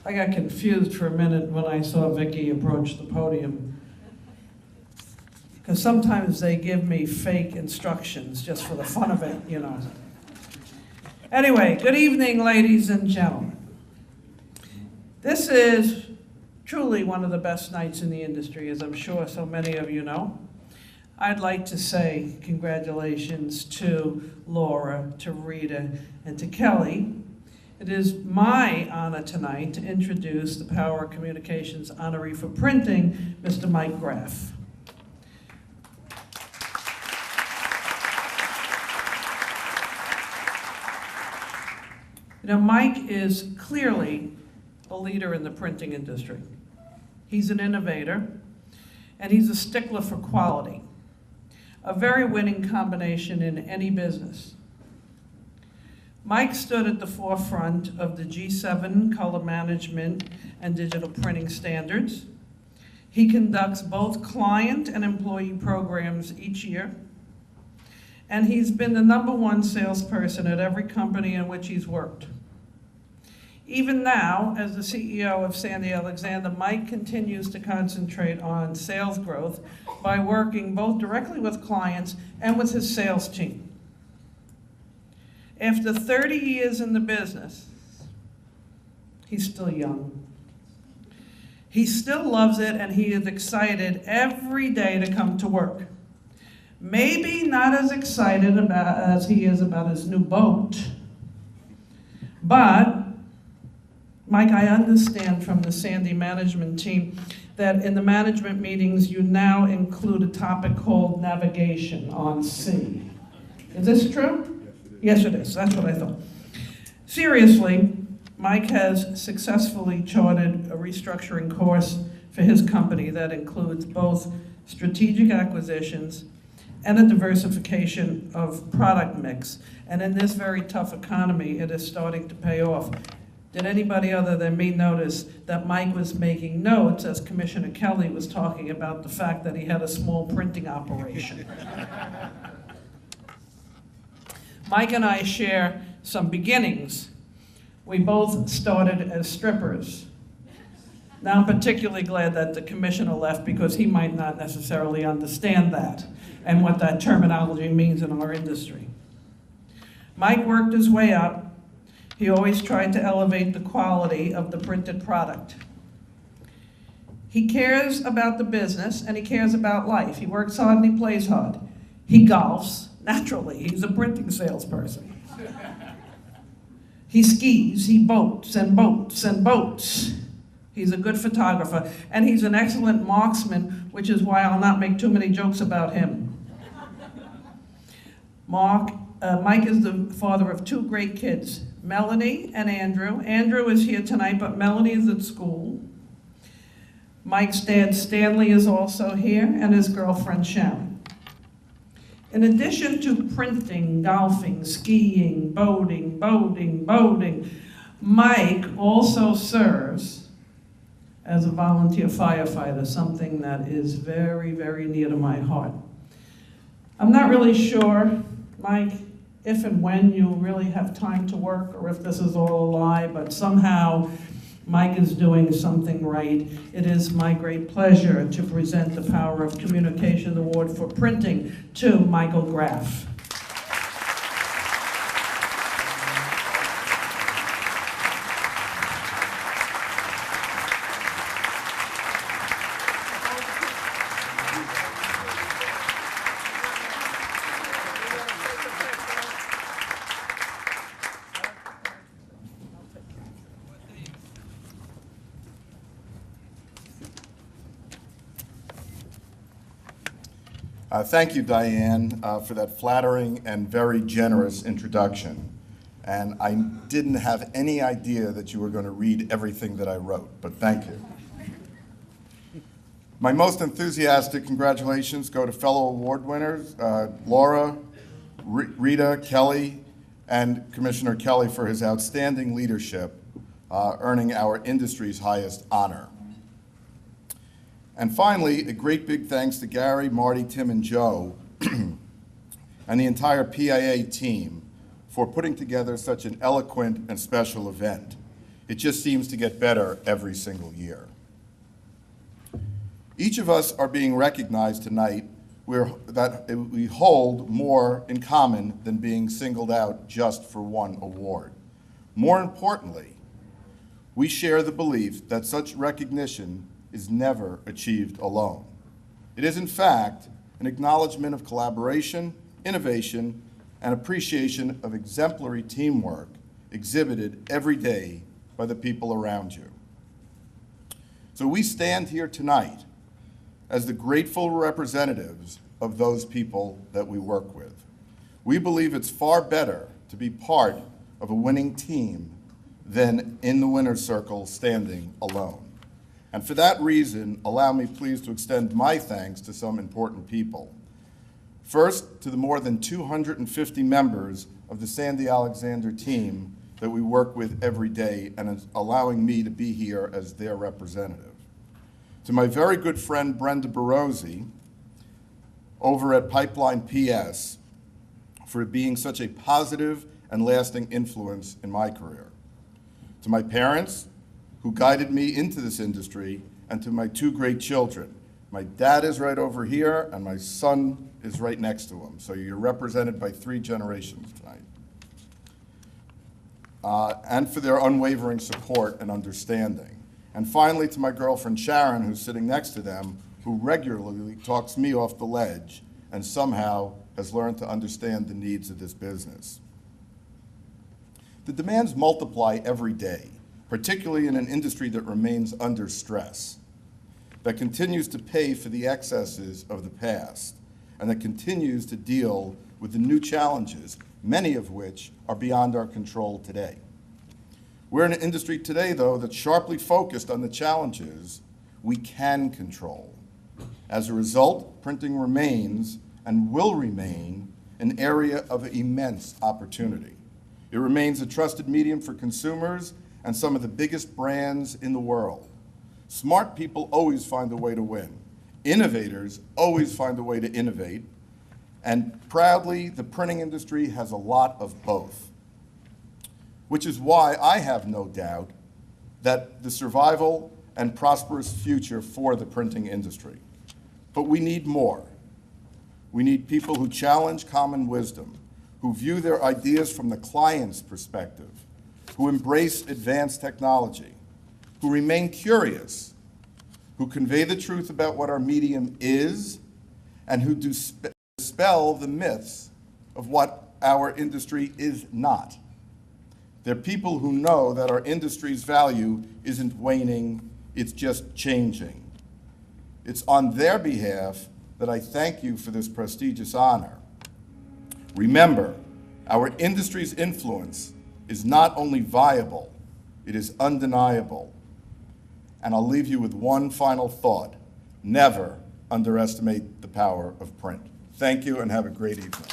I got confused for a minute when I saw Vicki approach the podium, because sometimes they give me fake instructions just for the fun of it, you know. Anyway, good evening, ladies and gentlemen. This is truly one of the best nights in the industry, as I'm sure so many of you know. I'd like to say congratulations to Laura, to Rita, and to Kelly. It is my honor tonight to introduce the Power of Communications honoree for printing, Mr. Mike Graff. You know, Mike is clearly a leader in the printing industry. He's an innovator, and he's a stickler for quality, a very winning combination in any business. Mike stood at the forefront of the G7 color management and digital printing standards. He conducts both client and employee programs each year. And he's been the #1 salesperson at every company in which he's worked. Even now, as the CEO of Sandy Alexander, Mike continues to concentrate on sales growth by working both directly with clients and with his sales team. After 30 years in the business, he's still young. He still loves it, and he is excited every day to come to work. Maybe not as excited as he is about his new boat, but Mike, I understand from the Sandy management team that in the management meetings you now include a topic called navigation on sea. Is this true? Yes, it is. That's what I thought. Seriously, Mike has successfully charted a restructuring course for his company that includes both strategic acquisitions and a diversification of product mix. And in this very tough economy, it is starting to pay off. Did anybody other than me notice that Mike was making notes as Commissioner Kelly was talking about the fact that he had a small printing operation? Mike and I share some beginnings. We both started as strippers. Now I'm particularly glad that the commissioner left because he might not necessarily understand that and what that terminology means in our industry. Mike worked his way up. He always tried to elevate the quality of the printed product. He cares about the business and he cares about life. He works hard and he plays hard. He golfs, naturally, he's a printing salesperson. He skis, he boats and boats and boats. He's a good photographer, and he's an excellent marksman, which is why I'll not make too many jokes about him. Mike is the father of 2 great kids, Melanie and Andrew. Andrew is here tonight, but Melanie is at school. Mike's dad, Stanley, is also here, and his girlfriend, Sharon. In addition to printing, golfing, skiing, boating, Mike also serves as a volunteer firefighter, something that is very, very near to my heart. I'm not really sure, Mike, if and when you really have time to work or if this is all a lie, but somehow Mike is doing something right. It is my great pleasure to present the Power of Communication Award for printing to Michael Graff. Thank you, Diane, for that flattering and very generous introduction. And I didn't have any idea that you were going to read everything that I wrote, but thank you. My most enthusiastic congratulations go to fellow award winners, Laura, Rita, Kelly, and Commissioner Kelly for his outstanding leadership, earning our industry's highest honor. And finally, a great big thanks to Gary, Marty, Tim, and Joe, and the entire PIA team for putting together such an eloquent and special event. It just seems to get better every single year. Each of us are being recognized tonight that we hold more in common than being singled out just for one award. More importantly, we share the belief that such recognition is never achieved alone. It is, in fact, an acknowledgement of collaboration, innovation, and appreciation of exemplary teamwork exhibited every day by the people around you. So we stand here tonight as the grateful representatives of those people that we work with. We believe it's far better to be part of a winning team than in the winner's circle standing alone. And for that reason, allow me please to extend my thanks to some important people. First, to the more than 250 members of the Sandy Alexander team that we work with every day and is allowing me to be here as their representative. To my very good friend Brenda Barozzi over at Pipeline PS for being such a positive and lasting influence in my career. To my parents who guided me into this industry, and to my two great children. My dad is right over here and my son is right next to him. So you're represented by 3 generations tonight. And for their unwavering support and understanding. And finally, to my girlfriend Sharon, who's sitting next to them, who regularly talks me off the ledge and somehow has learned to understand the needs of this business. The demands multiply every day, particularly in an industry that remains under stress, that continues to pay for the excesses of the past, and that continues to deal with the new challenges, many of which are beyond our control today. We're in an industry today, though, that's sharply focused on the challenges we can control. As a result, printing remains and will remain an area of immense opportunity. It remains a trusted medium for consumers and some of the biggest brands in the world. Smart people always find a way to win. Innovators always find a way to innovate. And proudly, the printing industry has a lot of both. Which is why I have no doubt that the survival and prosperous future for the printing industry. But we need more. We need people who challenge common wisdom, who view their ideas from the client's perspective, who embrace advanced technology, who remain curious, who convey the truth about what our medium is, and who dispel the myths of what our industry is not. They're people who know that our industry's value isn't waning, it's just changing. It's on their behalf that I thank you for this prestigious honor. Remember, our industry's influence is not only viable, it is undeniable. And I'll leave you with one final thought. Never underestimate the power of print. Thank you and have a great evening.